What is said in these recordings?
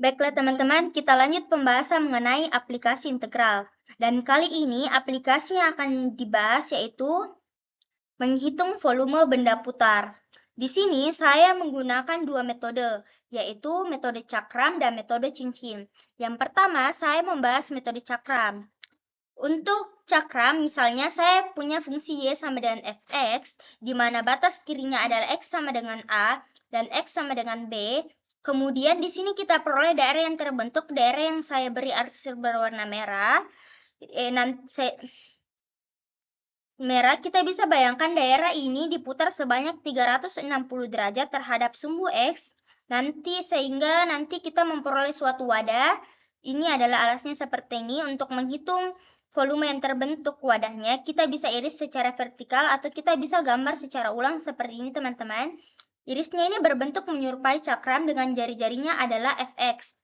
Baiklah teman-teman, kita lanjut pembahasan mengenai aplikasi integral. Dan kali ini aplikasi yang akan dibahas yaitu menghitung volume benda putar. Di sini saya menggunakan dua metode, yaitu metode cakram dan metode cincin. Yang pertama, saya membahas metode cakram. Untuk cakram, misalnya saya punya fungsi Y sama dengan Fx, di mana batas kirinya adalah X sama dengan A dan X sama dengan B. Kemudian di sini kita peroleh daerah yang terbentuk, daerah yang saya beri arsir berwarna merah. Kita bisa bayangkan daerah ini diputar sebanyak 360 derajat terhadap sumbu X, sehingga nanti kita memperoleh suatu wadah. Ini adalah alasnya seperti ini. Untuk menghitung volume yang terbentuk wadahnya, kita bisa iris secara vertikal atau kita bisa gambar secara ulang seperti ini teman-teman. Irisnya ini berbentuk menyerupai cakram dengan jari-jarinya adalah Fx.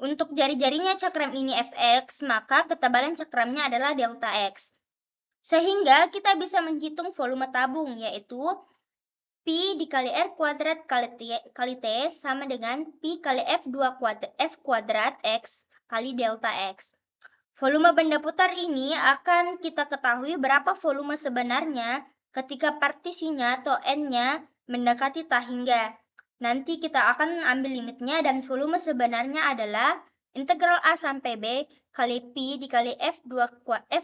Untuk jari-jarinya cakram ini Fx, maka ketebalan cakramnya adalah delta X. Sehingga kita bisa menghitung volume tabung, yaitu Pi dikali R kuadrat kali T sama dengan Pi kali F kuadrat X kali delta X. Volume benda putar ini akan kita ketahui berapa volume sebenarnya ketika partisinya atau N-nya mendekati tak hingga. Nanti kita akan ambil limitnya dan volume sebenarnya adalah integral A sampai B kali Pi dikali F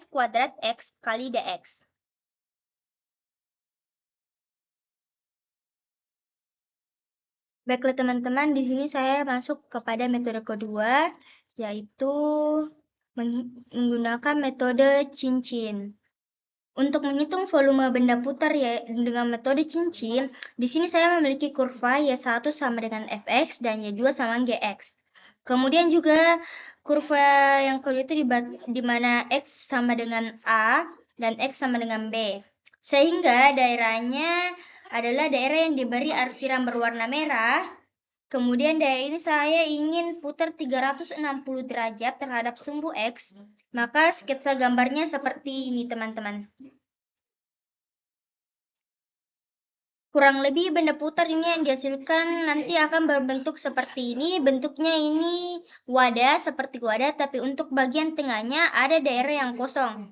kuadrat X kali dx. Baiklah teman-teman, di sini saya masuk kepada metode kedua, yaitu menggunakan metode cincin. Untuk menghitung volume benda putar ya dengan metode cincin, di sini saya memiliki kurva Y1 sama dengan Fx dan Y2 sama Gx. Kemudian juga kurva yang kedua itu di mana X sama dengan A dan X sama dengan B. Sehingga daerahnya adalah daerah yang diberi arsiran berwarna merah. Kemudian daerah ini saya ingin putar 360 derajat terhadap sumbu X, maka sketsa gambarnya seperti ini teman-teman. Kurang lebih benda putar ini yang dihasilkan nanti akan berbentuk seperti ini. Bentuknya ini wadah, seperti wadah, tapi untuk bagian tengahnya ada daerah yang kosong.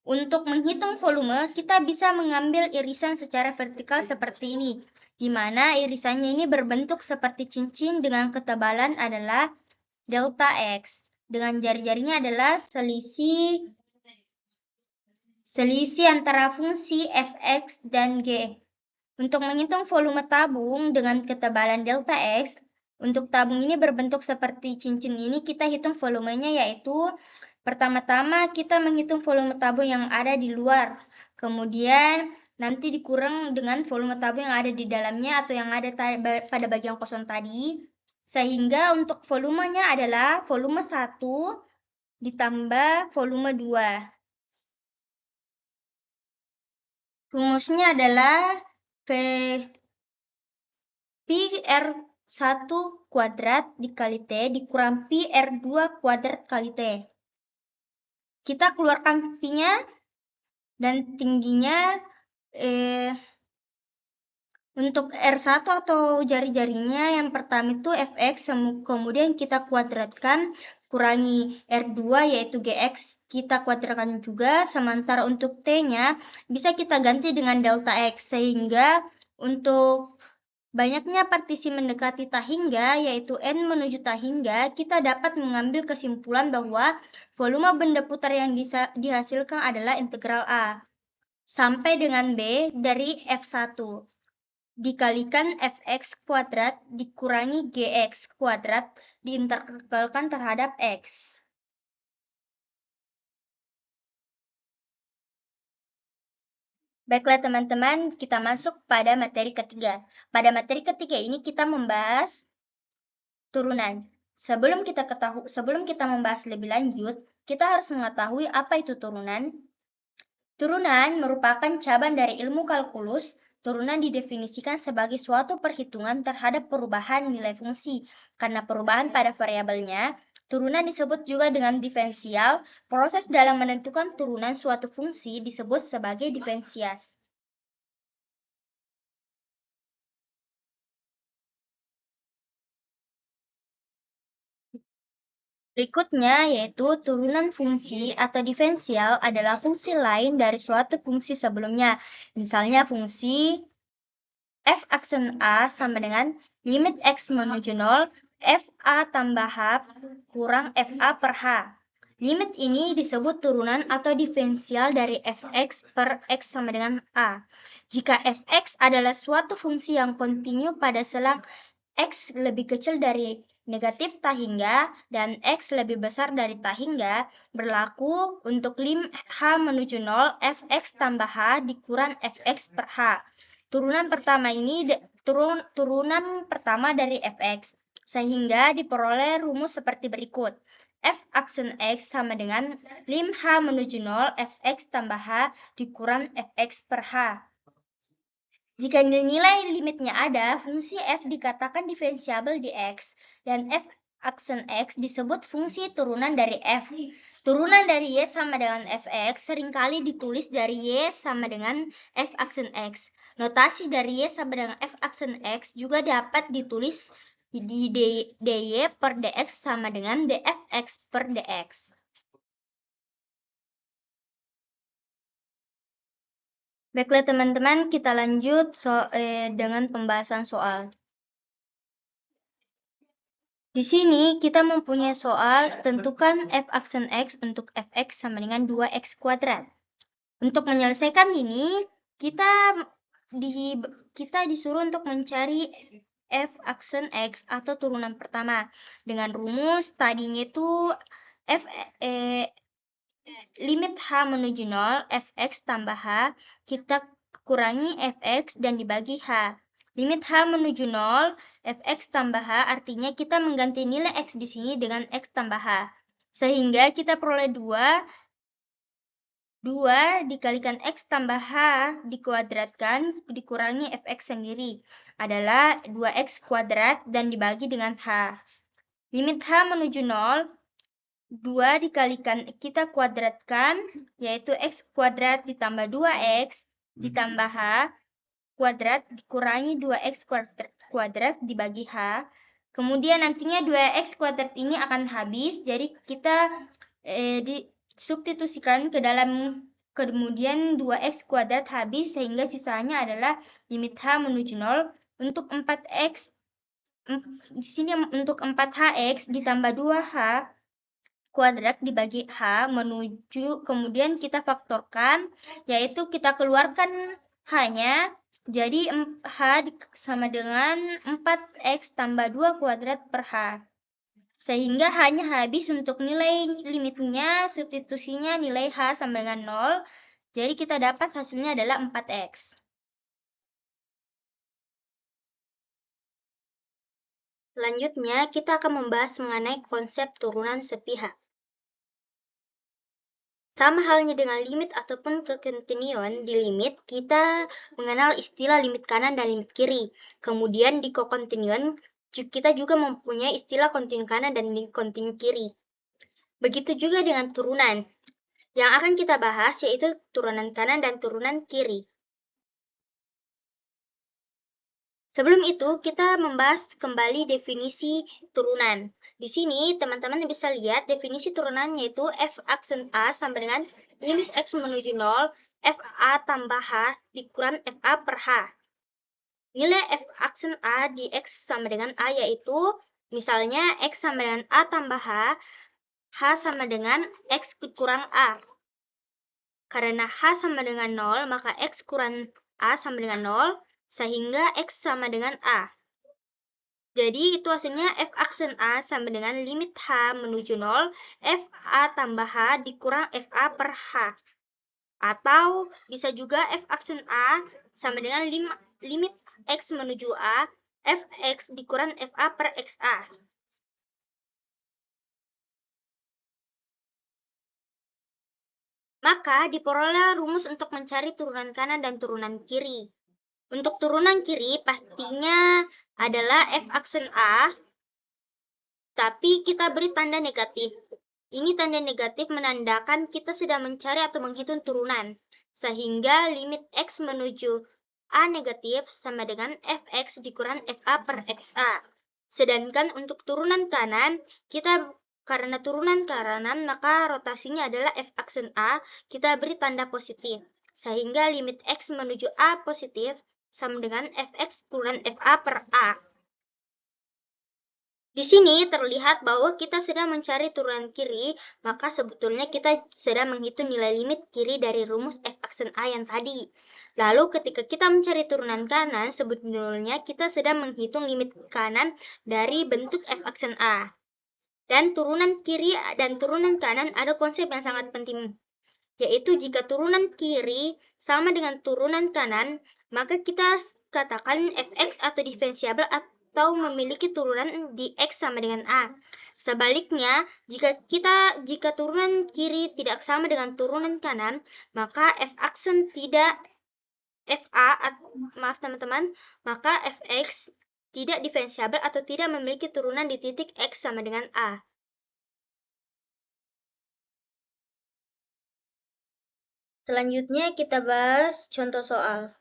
Untuk menghitung volume, kita bisa mengambil irisan secara vertikal seperti ini, di mana irisannya ini berbentuk seperti cincin dengan ketebalan adalah delta X. Dengan jari-jarinya adalah selisih antara fungsi Fx dan G. Untuk menghitung volume tabung dengan ketebalan delta X, untuk tabung ini berbentuk seperti cincin ini, kita hitung volumenya yaitu pertama-tama kita menghitung volume tabung yang ada di luar. Kemudian nanti dikurang dengan volume tabung yang ada di dalamnya atau yang ada pada bagian kosong tadi. Sehingga untuk volumenya adalah volume 1 ditambah volume 2. Rumusnya adalah Pi R1 kuadrat dikali T dikurang Pi R2 kuadrat kali T. Kita keluarkan Pi-nya dan tingginya untuk R1 atau jari-jarinya yang pertama itu Fx, kemudian kita kuadratkan, kurangi R2 yaitu Gx, kita kuadratkan juga, sementara untuk T-nya bisa kita ganti dengan delta X, sehingga untuk banyaknya partisi mendekati tak hingga, yaitu N menuju tak hingga, kita dapat mengambil kesimpulan bahwa volume benda putar yang dihasilkan adalah integral A sampai dengan B dari F1 dikalikan Fx kuadrat dikurangi Gx kuadrat diintegralkan terhadap X. Baiklah teman-teman, kita masuk pada materi ketiga. Pada materi ketiga ini kita membahas turunan. Sebelum kita membahas lebih lanjut, kita harus mengetahui apa itu turunan. Turunan merupakan cabang dari ilmu kalkulus. Turunan didefinisikan sebagai suatu perhitungan terhadap perubahan nilai fungsi. Karena perubahan pada variabelnya, turunan disebut juga dengan diferensial. Proses dalam menentukan turunan suatu fungsi disebut sebagai diferensiasi. Berikutnya yaitu turunan fungsi atau diferensial adalah fungsi lain dari suatu fungsi sebelumnya. Misalnya fungsi f aksen A sama dengan limit x menuju 0, fa tambah h kurang fa per h. Limit ini disebut turunan atau diferensial dari fx per x sama dengan a. Jika fx adalah suatu fungsi yang kontinu pada selang x lebih kecil dari negatif tak hingga dan x lebih besar dari tak hingga, berlaku untuk lim h menuju 0 fx tambah h dikurang fx per h. Turunan pertama dari fx, sehingga diperoleh rumus seperti berikut. F aksen x sama dengan lim h menuju 0 fx tambah h dikurang fx per h. Jika nilai limitnya ada, fungsi f dikatakan diferensiabel di x, dan f aksen x disebut fungsi turunan dari f. Turunan dari y sama dengan fx seringkali ditulis dari y sama dengan f aksen x. Notasi dari y sama dengan f aksen x juga dapat ditulis di dy per dx sama dengan dfx per dx. Baiklah teman-teman, kita lanjut dengan pembahasan soal. Di sini kita mempunyai soal tentukan f aksen x untuk fx sama dengan 2x kuadrat. Untuk menyelesaikan ini, kita disuruh untuk mencari f aksen x atau turunan pertama. Dengan rumus tadinya itu limit h menuju 0 fx tambah h, kita kurangi fx dan dibagi h. Limit h menuju 0, fx tambah h artinya kita mengganti nilai x di sini dengan x tambah h. Sehingga kita peroleh 2 dikalikan x tambah h dikuadratkan dikurangi fx sendiri adalah 2x kuadrat dan dibagi dengan h. Limit h menuju 0, 2 dikalikan kita kuadratkan yaitu x kuadrat ditambah 2x ditambah h kuadrat dikurangi 2x kuadrat dibagi h. Kemudian nantinya 2x kuadrat ini akan habis, jadi kita disubstitusikan ke dalam, kemudian 2x kuadrat habis sehingga sisanya adalah limit h menuju 0 untuk 4x. Di sini untuk 4hx ditambah 2h kuadrat dibagi h menuju, kemudian kita faktorkan, yaitu kita keluarkan h-nya, jadi h sama dengan 4x tambah 2 kuadrat per h. Sehingga hanya habis untuk nilai limitnya, substitusinya nilai h sama dengan 0, jadi kita dapat hasilnya adalah 4x. Selanjutnya, kita akan membahas mengenai konsep turunan sepihak. Sama halnya dengan limit ataupun kekontinuan, di limit kita mengenal istilah limit kanan dan limit kiri. Kemudian di kekontinuan kita juga mempunyai istilah kontinu kanan dan kontinu kiri. Begitu juga dengan turunan. Yang akan kita bahas yaitu turunan kanan dan turunan kiri. Sebelum itu, kita membahas kembali definisi turunan. Di sini, teman-teman bisa lihat definisi turunan yaitu f aksen A sama dengan limit x menuju 0, fa tambah h dikurang fa per h. Nilai f aksen A di x sama dengan a yaitu, misalnya x sama dengan a tambah h sama dengan x kurang a. Karena h sama dengan 0, maka x kurang a sama dengan 0, sehingga x sama dengan a. Jadi itu hasilnya f aksen A sama dengan limit h menuju 0, fa tambah h dikurang fa per h. Atau bisa juga f aksen A sama dengan limit x menuju a, fx dikurang fa per xa. Maka diperoleh rumus untuk mencari turunan kanan dan turunan kiri. Untuk turunan kiri pastinya adalah f aksen A, tapi kita beri tanda negatif. Ini tanda negatif menandakan kita sedang mencari atau menghitung turunan, sehingga limit x menuju a negatif sama dengan fx dikurang fa per xa. Sedangkan untuk turunan kanan, kita karena turunan kanan, maka rotasinya adalah f aksen A, kita beri tanda positif. Sehingga limit X menuju A positif sama dengan Fx kurang Fa per A. Di sini terlihat bahwa kita sedang mencari turunan kiri, maka sebetulnya kita sedang menghitung nilai limit kiri dari rumus f aksen A yang tadi. Lalu ketika kita mencari turunan kanan, sebetulnya kita sedang menghitung limit kanan dari bentuk f aksen A. Dan turunan kiri dan turunan kanan ada konsep yang sangat penting, yaitu jika turunan kiri sama dengan turunan kanan, maka kita katakan fx atau diferensiabel atau memiliki turunan di X sama dengan A. Sebaliknya, jika turunan kiri tidak sama dengan turunan kanan, maka f aksen tidak maaf teman-teman, maka fx tidak diferensiabel atau tidak memiliki turunan di titik X sama dengan A. Selanjutnya kita bahas contoh soal.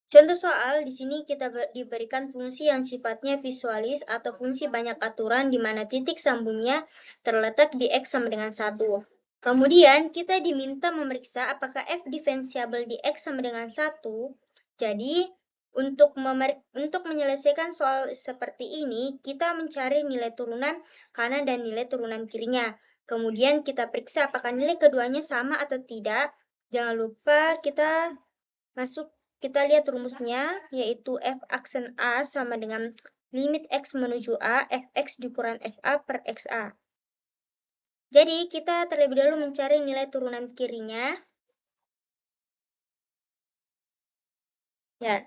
Contoh soal, di sini kita diberikan fungsi yang sifatnya visualis atau fungsi banyak aturan di mana titik sambungnya terletak di X sama dengan 1. Kemudian kita diminta memeriksa apakah F diferensiabel di X sama dengan 1. Jadi, untuk menyelesaikan soal seperti ini, kita mencari nilai turunan kanan dan nilai turunan kirinya. Kemudian kita periksa apakah nilai keduanya sama atau tidak. Jangan lupa kita lihat rumusnya, yaitu f aksen A sama dengan limit X menuju A, fx dikurang fa per xa. Jadi, kita terlebih dahulu mencari nilai turunan kirinya. Ya,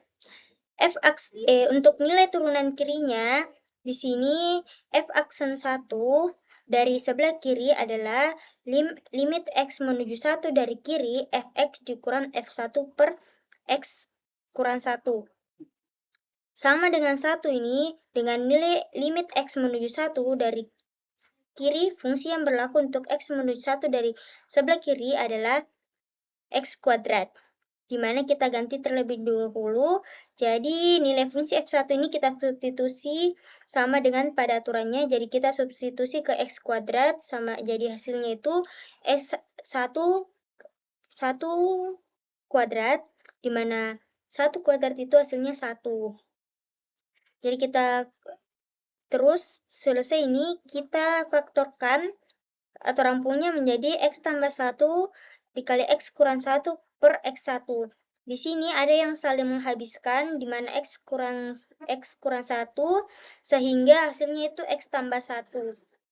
untuk nilai turunan kirinya, di sini f aksen 1 dari sebelah kiri adalah limit X menuju 1 dari kiri, fx dikurang f1 per X kurang 1. Sama dengan 1 ini, dengan nilai limit X menuju 1 dari kiri, fungsi yang berlaku untuk X menuju 1 dari sebelah kiri adalah X kuadrat. Dimana kita ganti terlebih dahulu, jadi nilai fungsi F1 ini kita substitusi sama dengan pada aturannya, jadi kita substitusi ke X kuadrat, sama jadi hasilnya itu S1 kuadrat, dimana 1 kuadrat itu hasilnya 1. Jadi kita terus selesai ini kita faktorkan atau rampungnya menjadi X tambah 1 dikali X kurang 1 per X1. Di sini ada yang saling menghabiskan, di mana X kurang 1, sehingga hasilnya itu X tambah 1.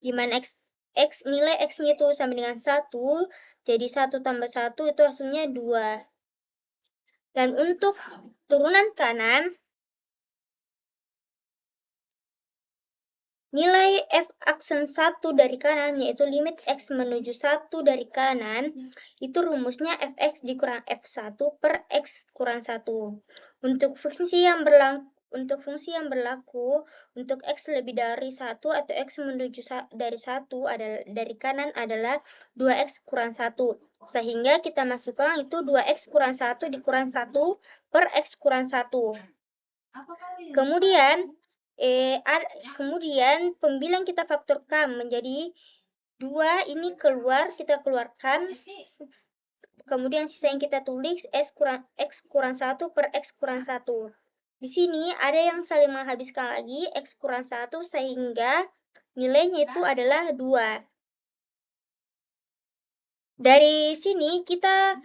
Di mana nilai X-nya itu sama dengan 1, jadi 1 tambah 1 itu hasilnya 2. Dan untuk turunan kanan, nilai f aksen 1 dari kanan, yaitu limit X menuju 1 dari kanan, itu rumusnya fx dikurang f1 per X kurang 1. Untuk fungsi yang berlaku untuk X lebih dari 1 atau X menuju dari 1 dari kanan adalah 2X kurang 1. Sehingga kita masukkan itu 2X kurang 1 dikurang 1 per X kurang 1. Kemudian pembilang kita faktorkan menjadi 2, ini kita keluarkan. Kemudian sisa yang kita tulis X kurang 1 per X kurang 1. Di sini ada yang saling menghabiskan lagi X kurang 1 sehingga nilainya itu adalah 2. Dari sini kita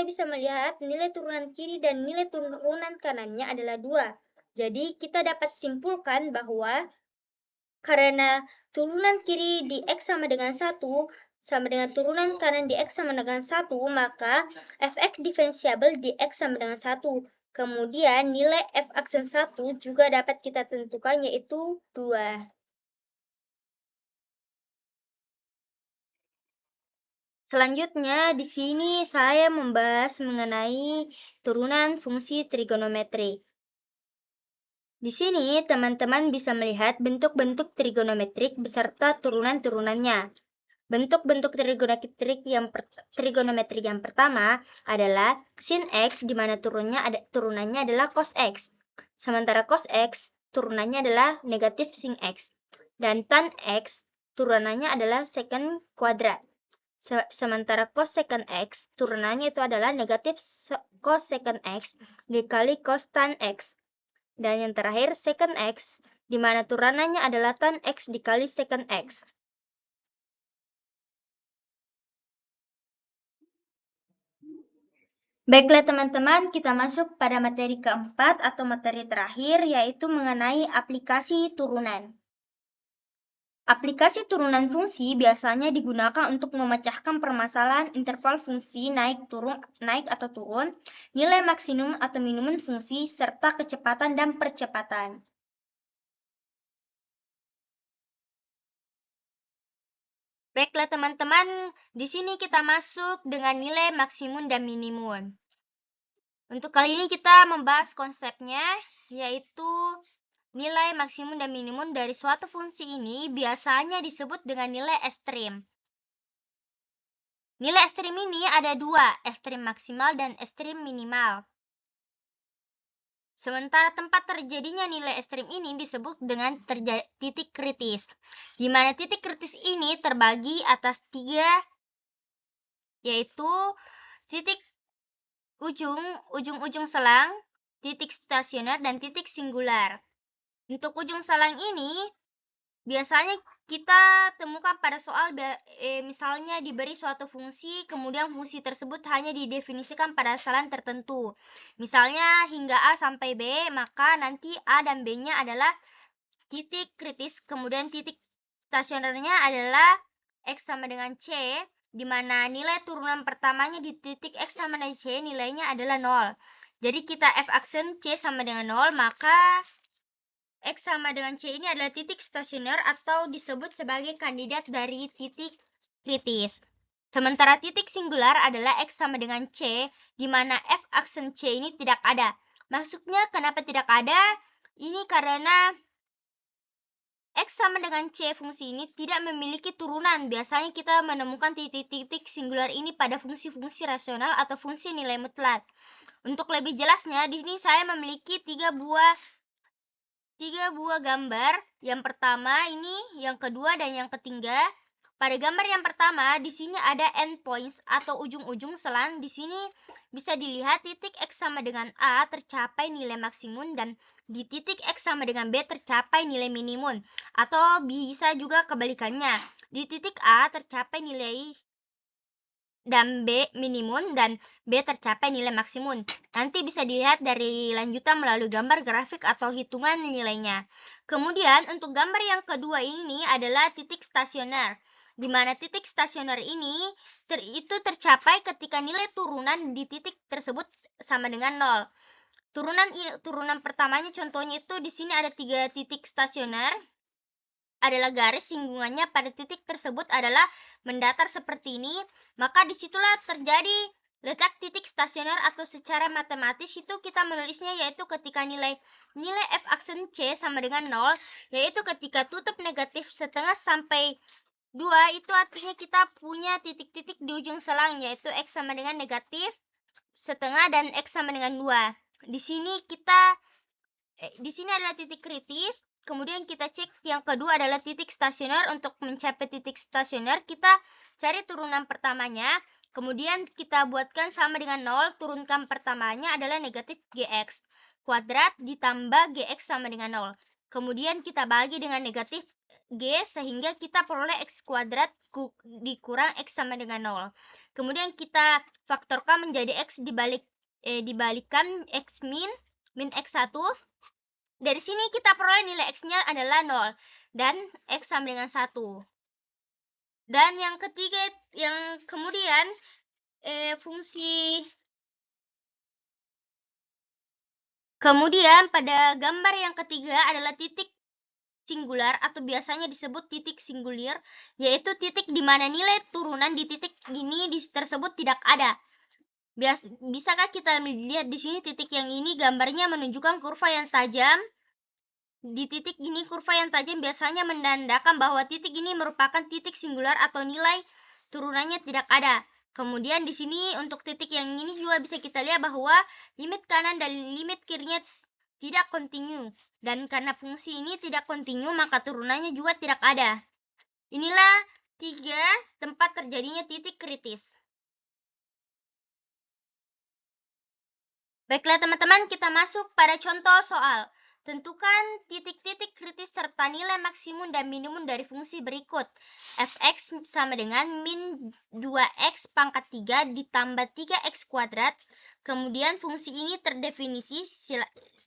bisa melihat nilai turunan kiri dan nilai turunan kanannya adalah 2. Jadi kita dapat simpulkan bahwa karena turunan kiri di X sama dengan 1 sama dengan turunan kanan di X sama dengan 1, maka fx diferensiabel di X sama dengan 1. Kemudian nilai f aksen 1 juga dapat kita tentukan, yaitu 2. Selanjutnya, di sini saya membahas mengenai turunan fungsi trigonometri. Di sini, teman-teman bisa melihat bentuk-bentuk trigonometrik beserta turunan-turunannya. Bentuk-bentuk trigonometrik yang pertama adalah sin X, di mana turunannya adalah cos X. Sementara cos X turunannya adalah negatif sin X. Dan tan X turunannya adalah secant kuadrat. Sementara cos secant X turunannya itu adalah negatif cos secant X dikali cos tan X. Dan yang terakhir secant X, di mana turunannya adalah tan X dikali secant X. Baiklah teman-teman, kita masuk pada materi keempat atau materi terakhir, yaitu mengenai aplikasi turunan. Aplikasi turunan fungsi biasanya digunakan untuk memecahkan permasalahan interval fungsi naik atau turun, nilai maksimum atau minimum fungsi, serta kecepatan dan percepatan. Baiklah teman-teman, di sini kita masuk dengan nilai maksimum dan minimum. Untuk kali ini kita membahas konsepnya, yaitu nilai maksimum dan minimum dari suatu fungsi ini biasanya disebut dengan nilai ekstrim. Nilai ekstrim ini ada dua, ekstrim maksimal dan ekstrim minimal. Sementara tempat terjadinya nilai ekstrim ini disebut dengan titik kritis, di mana titik kritis ini terbagi atas tiga, yaitu titik ujung selang, titik stasioner, dan titik singular. Untuk ujung selang ini biasanya kita temukan pada soal misalnya diberi suatu fungsi, kemudian fungsi tersebut hanya didefinisikan pada sasaran tertentu. Misalnya hingga A sampai B, maka nanti A dan B-nya adalah titik kritis, kemudian titik stasionernya adalah X sama dengan C, di mana nilai turunan pertamanya di titik X sama dengan C nilainya adalah 0. Jadi kita F aksen C sama dengan 0, maka X sama dengan C ini adalah titik stasioner atau disebut sebagai kandidat dari titik kritis. Sementara titik singular adalah X sama dengan C, di mana F aksen C ini tidak ada. Maksudnya kenapa tidak ada? Ini karena X sama dengan C fungsi ini tidak memiliki turunan. Biasanya kita menemukan titik-titik singular ini pada fungsi-fungsi rasional atau fungsi nilai mutlak. Untuk lebih jelasnya, di sini saya memiliki tiga buah gambar. Yang pertama ini, yang kedua, dan yang ketiga. Pada gambar yang pertama, di sini ada endpoints atau ujung-ujung selang. Di sini bisa dilihat titik X sama dengan A tercapai nilai maksimum dan di titik X sama dengan B tercapai nilai minimum. Atau bisa juga kebalikannya. Di titik A tercapai nilai dan B minimum dan B tercapai nilai maksimum. Nanti bisa dilihat dari lanjutan melalui gambar grafik atau hitungan nilainya. Kemudian untuk gambar yang kedua ini adalah titik stasioner, di mana titik stasioner ini itu tercapai ketika nilai turunan di titik tersebut sama dengan 0. Turunan pertamanya contohnya itu di sini ada 3 titik stasioner. Adalah garis singgungannya pada titik tersebut adalah mendatar seperti ini, maka disitulah terjadi letak titik stasioner atau secara matematis itu kita menulisnya yaitu ketika nilai F aksen C sama dengan 0, yaitu ketika tutup negatif setengah sampai 2, itu artinya kita punya titik-titik di ujung selang yaitu X sama dengan negatif setengah dan X sama dengan 2. Di sini adalah titik kritis. Kemudian kita cek yang kedua adalah titik stasioner. Untuk mencapai titik stasioner kita cari turunan pertamanya. Kemudian kita buatkan sama dengan 0. Turunkan pertamanya adalah negatif GX kuadrat ditambah GX sama dengan 0. Kemudian kita bagi dengan negatif G sehingga kita peroleh X kuadrat dikurang X sama dengan 0. Kemudian kita faktorkan menjadi X dibalikan X min X1. Dari sini kita peroleh nilai X-nya adalah 0 dan X sama dengan 1. Dan yang ketiga, yang kemudian kemudian pada gambar yang ketiga adalah titik singular atau biasanya disebut titik singulir, yaitu titik di mana nilai turunan di titik ini tersebut tidak ada. Bisakah kita melihat di sini titik yang ini gambarnya menunjukkan kurva yang tajam? Di titik ini kurva yang tajam biasanya menandakan bahwa titik ini merupakan titik singular atau nilai turunannya tidak ada. Kemudian di sini untuk titik yang ini juga bisa kita lihat bahwa limit kanan dan limit kirinya tidak kontinu. Dan karena fungsi ini tidak kontinu, maka turunannya juga tidak ada. Inilah 3 tempat terjadinya titik kritis. Baiklah teman-teman, kita masuk pada contoh soal. Tentukan titik-titik kritis serta nilai maksimum dan minimum dari fungsi berikut. Fx sama dengan min 2x pangkat 3 ditambah 3x kuadrat. Kemudian fungsi ini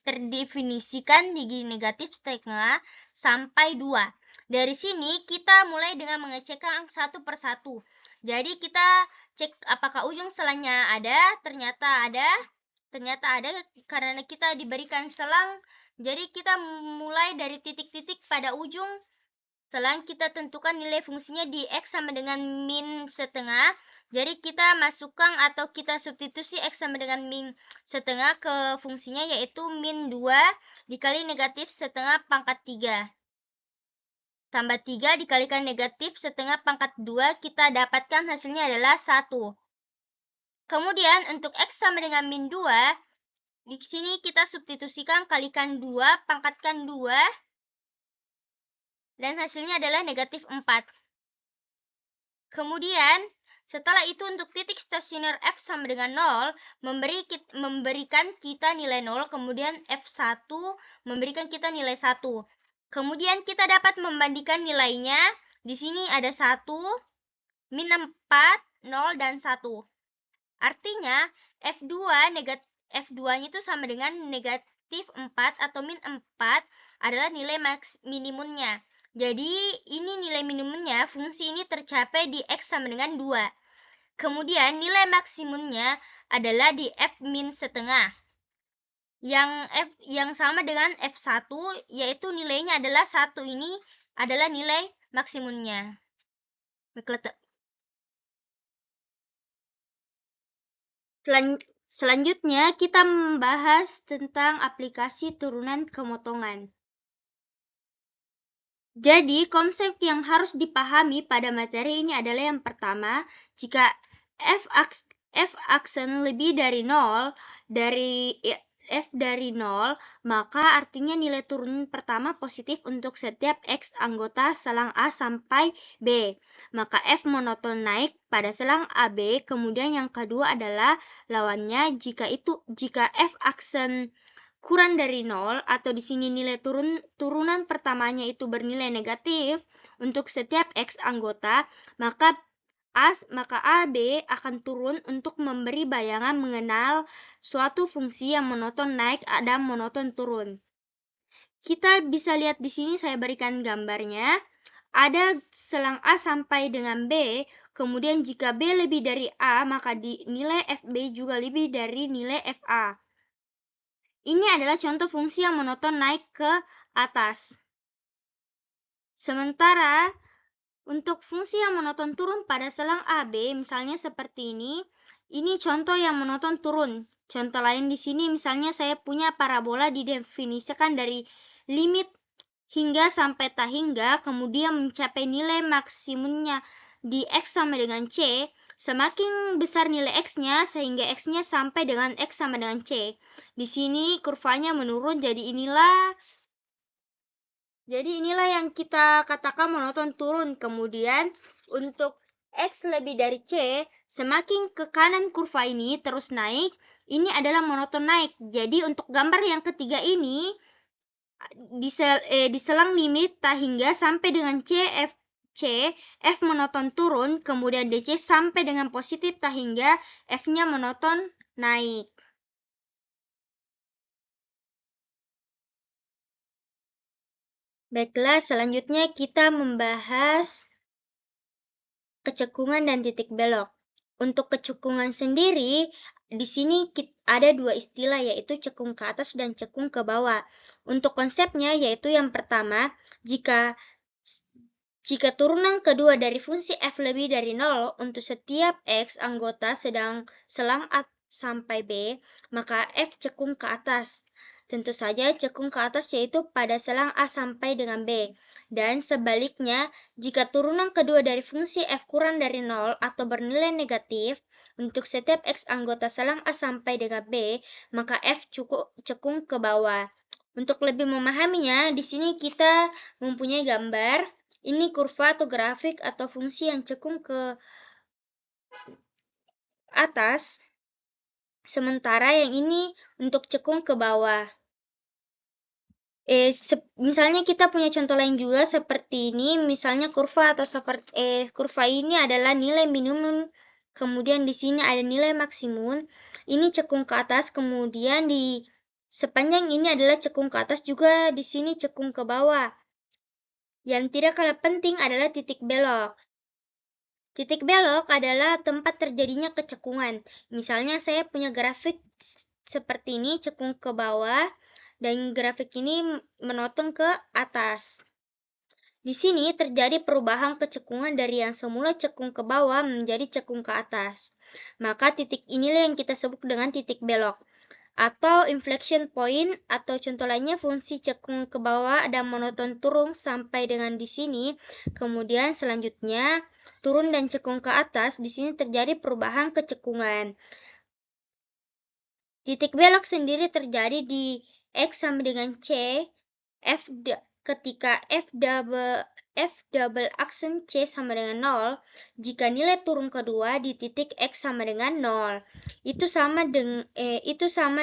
terdefinisikan di negatif setengah sampai 2. Dari sini kita mulai dengan mengecekkan satu persatu. Jadi kita cek apakah ujung selangnya ada, ternyata ada karena kita diberikan selang. Jadi kita mulai dari titik-titik pada ujung selang, kita tentukan nilai fungsinya di x sama dengan min setengah. Jadi kita masukkan atau kita substitusi x sama dengan min setengah ke fungsinya, yaitu min 2 dikali negatif setengah pangkat 3 tambah 3 dikalikan negatif setengah pangkat 2, kita dapatkan hasilnya adalah 1. Kemudian untuk x sama dengan min 2, di sini kita substitusikan, kalikan 2, pangkatkan 2, dan hasilnya adalah negatif 4. Kemudian, setelah itu untuk titik stasioner F sama dengan 0, memberikan kita nilai 0, kemudian F1 memberikan kita nilai 1. Kemudian kita dapat membandingkan nilainya. Di sini ada 1, min 4, 0, dan 1. Artinya, F2-nya itu sama dengan negatif 4 atau min 4 adalah nilai minimumnya. Jadi, ini nilai minimumnya, fungsi ini tercapai di X sama dengan 2. Kemudian, nilai maksimumnya adalah di F min setengah. Yang sama dengan F1, yaitu nilainya adalah 1. Ini adalah nilai maksimumnya. Selanjutnya, kita membahas tentang aplikasi turunan kemotongan. Jadi, konsep yang harus dipahami pada materi ini adalah yang pertama, jika f aksen lebih dari 0, f dari 0, maka artinya nilai turun pertama positif untuk setiap x anggota selang A sampai B. Maka f monoton naik pada selang AB. Kemudian yang kedua adalah lawannya, jika f aksen kurang dari 0 atau di sini nilai turunan pertamanya itu bernilai negatif untuk setiap x anggota, maka AB akan turun untuk memberi bayangan mengenal suatu fungsi yang monoton naik dan monoton turun. Kita bisa lihat di sini, saya berikan gambarnya. Ada selang A sampai dengan B, kemudian jika B lebih dari A, maka nilai FB juga lebih dari nilai FA. Ini adalah contoh fungsi yang monoton naik ke atas. Sementara untuk fungsi yang monoton turun pada selang AB, misalnya seperti ini contoh yang monoton turun. Contoh lain di sini, misalnya saya punya parabola didefinisikan dari limit hingga sampai tak hingga, kemudian mencapai nilai maksimumnya di X sama dengan C. Semakin besar nilai X-nya, sehingga X-nya sampai dengan X sama dengan C. Di sini kurvanya menurun, jadi inilah yang kita katakan monoton turun. Kemudian untuk X lebih dari C, semakin ke kanan kurva ini terus naik, ini adalah monoton naik. Jadi untuk gambar yang ketiga ini, di selang limit tak hingga sampai dengan F monoton turun, kemudian DC sampai dengan positif tak hingga, F-nya monoton naik. Baiklah, selanjutnya kita membahas kecekungan dan titik belok. Untuk kecekungan sendiri, di sini ada dua istilah, yaitu cekung ke atas dan cekung ke bawah. Untuk konsepnya, yaitu yang pertama, jika turunan kedua dari fungsi f lebih dari 0 untuk setiap x anggota selang A sampai B, maka f cekung ke atas. Tentu saja cekung ke atas yaitu pada selang A sampai dengan B. Dan sebaliknya, jika turunan kedua dari fungsi f kurang dari 0 atau bernilai negatif untuk setiap x anggota selang A sampai dengan B, maka f cekung ke bawah. Untuk lebih memahaminya, di sini kita mempunyai gambar. Ini kurva atau grafik atau fungsi yang cekung ke atas, sementara yang ini untuk cekung ke bawah. Misalnya kita punya contoh lain juga seperti ini, misalnya kurva atau seperti kurva ini adalah nilai minimum, kemudian di sini ada nilai maksimum. Ini cekung ke atas, kemudian di sepanjang ini adalah cekung ke atas, juga di sini cekung ke bawah. Yang tidak kalah penting adalah titik belok. Titik belok adalah tempat terjadinya kecekungan. Misalnya saya punya grafik seperti ini, cekung ke bawah, dan grafik ini menotong ke atas. Di sini terjadi perubahan kecekungan dari yang semula cekung ke bawah menjadi cekung ke atas. Maka titik inilah yang kita sebut dengan titik belok atau inflection point, atau contoh lainnya fungsi cekung ke bawah dan monoton turun sampai dengan di sini. Kemudian selanjutnya turun dan cekung ke atas, di sini terjadi perubahan kecekungan. Titik belok sendiri terjadi di X sama dengan C, ketika F double aksen C sama dengan 0, jika nilai turun kedua di titik X sama dengan 0, itu sama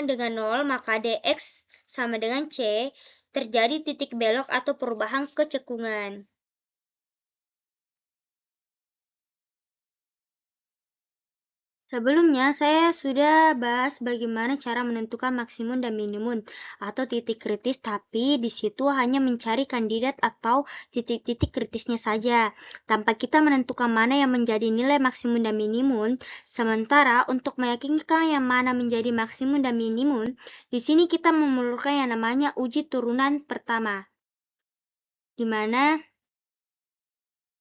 dengan 0, maka dx sama dengan C, terjadi titik belok atau perubahan kecekungan. Sebelumnya, saya sudah bahas bagaimana cara menentukan maksimum dan minimum atau titik kritis, tapi di situ hanya mencari kandidat atau titik-titik kritisnya saja, tanpa kita menentukan mana yang menjadi nilai maksimum dan minimum. Sementara untuk meyakinkan yang mana menjadi maksimum dan minimum, di sini kita memerlukan yang namanya uji turunan pertama, di mana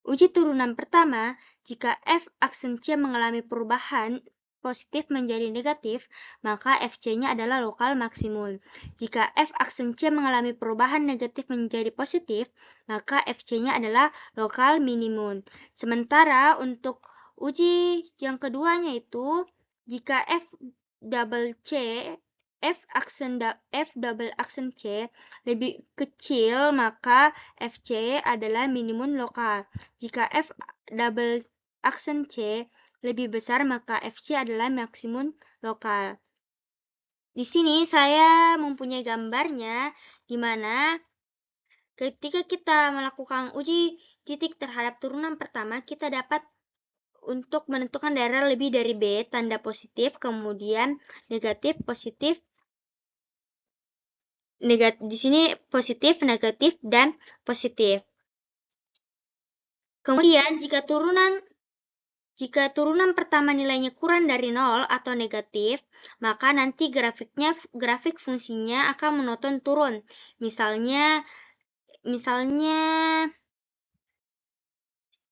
uji turunan pertama, jika f aksen C mengalami perubahan positif menjadi negatif, maka fc-nya adalah lokal maksimum. Jika f aksen C mengalami perubahan negatif menjadi positif, maka fc-nya adalah lokal minimum. Sementara untuk uji yang keduanya itu, jika f double aksen C lebih kecil, maka fc adalah minimum lokal. Jika f double aksen C lebih besar, maka fc adalah maksimum lokal. Di sini saya mempunyai gambarnya, di mana ketika kita melakukan uji titik terhadap turunan pertama, kita dapat untuk menentukan daerah lebih dari B, tanda positif, kemudian negatif, positif, di sini positif, negatif, dan positif. Kemudian jika turunan pertama nilainya kurang dari 0 atau negatif, maka nanti grafik fungsinya akan monoton turun. Misalnya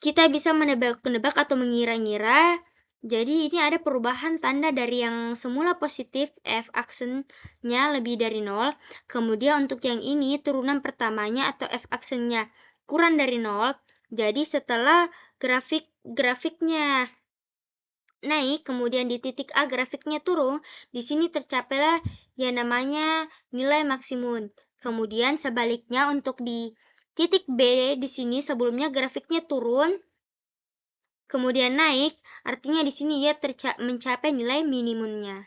kita bisa menebak-nebak atau mengira-ngira. Jadi ini ada perubahan tanda dari yang semula positif, F aksennya lebih dari 0. Kemudian untuk yang ini turunan pertamanya atau F aksennya kurang dari 0. Jadi setelah grafiknya naik, kemudian di titik A grafiknya turun, di sini tercapailah yang namanya nilai maksimum. Kemudian sebaliknya untuk di titik B di sini sebelumnya grafiknya turun, kemudian naik, artinya di sini ia mencapai nilai minimumnya.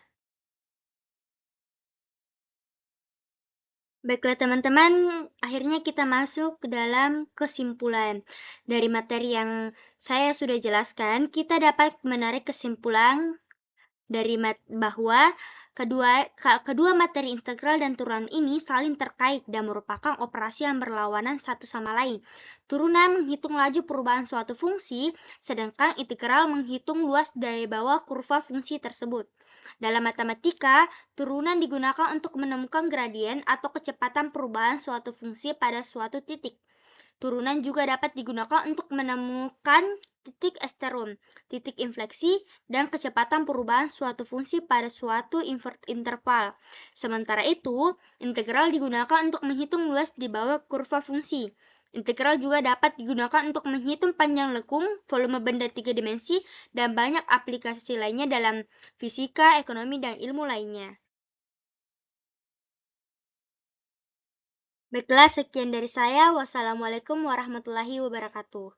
Baiklah teman-teman, akhirnya kita masuk ke dalam kesimpulan. Dari materi yang saya sudah jelaskan, kita dapat menarik kesimpulan dari bahwa kedua materi integral dan turunan ini saling terkait dan merupakan operasi yang berlawanan satu sama lain. Turunan menghitung laju perubahan suatu fungsi, sedangkan integral menghitung luas dari bawah kurva fungsi tersebut. Dalam matematika, turunan digunakan untuk menemukan gradien atau kecepatan perubahan suatu fungsi pada suatu titik. Turunan juga dapat digunakan untuk menemukan titik esterum, titik infleksi, dan kecepatan perubahan suatu fungsi pada suatu interval. Sementara itu, integral digunakan untuk menghitung luas di bawah kurva fungsi. Integral juga dapat digunakan untuk menghitung panjang lekung, volume benda 3 dimensi, dan banyak aplikasi lainnya dalam fisika, ekonomi, dan ilmu lainnya. Baiklah, sekian dari saya. Wassalamualaikum warahmatullahi wabarakatuh.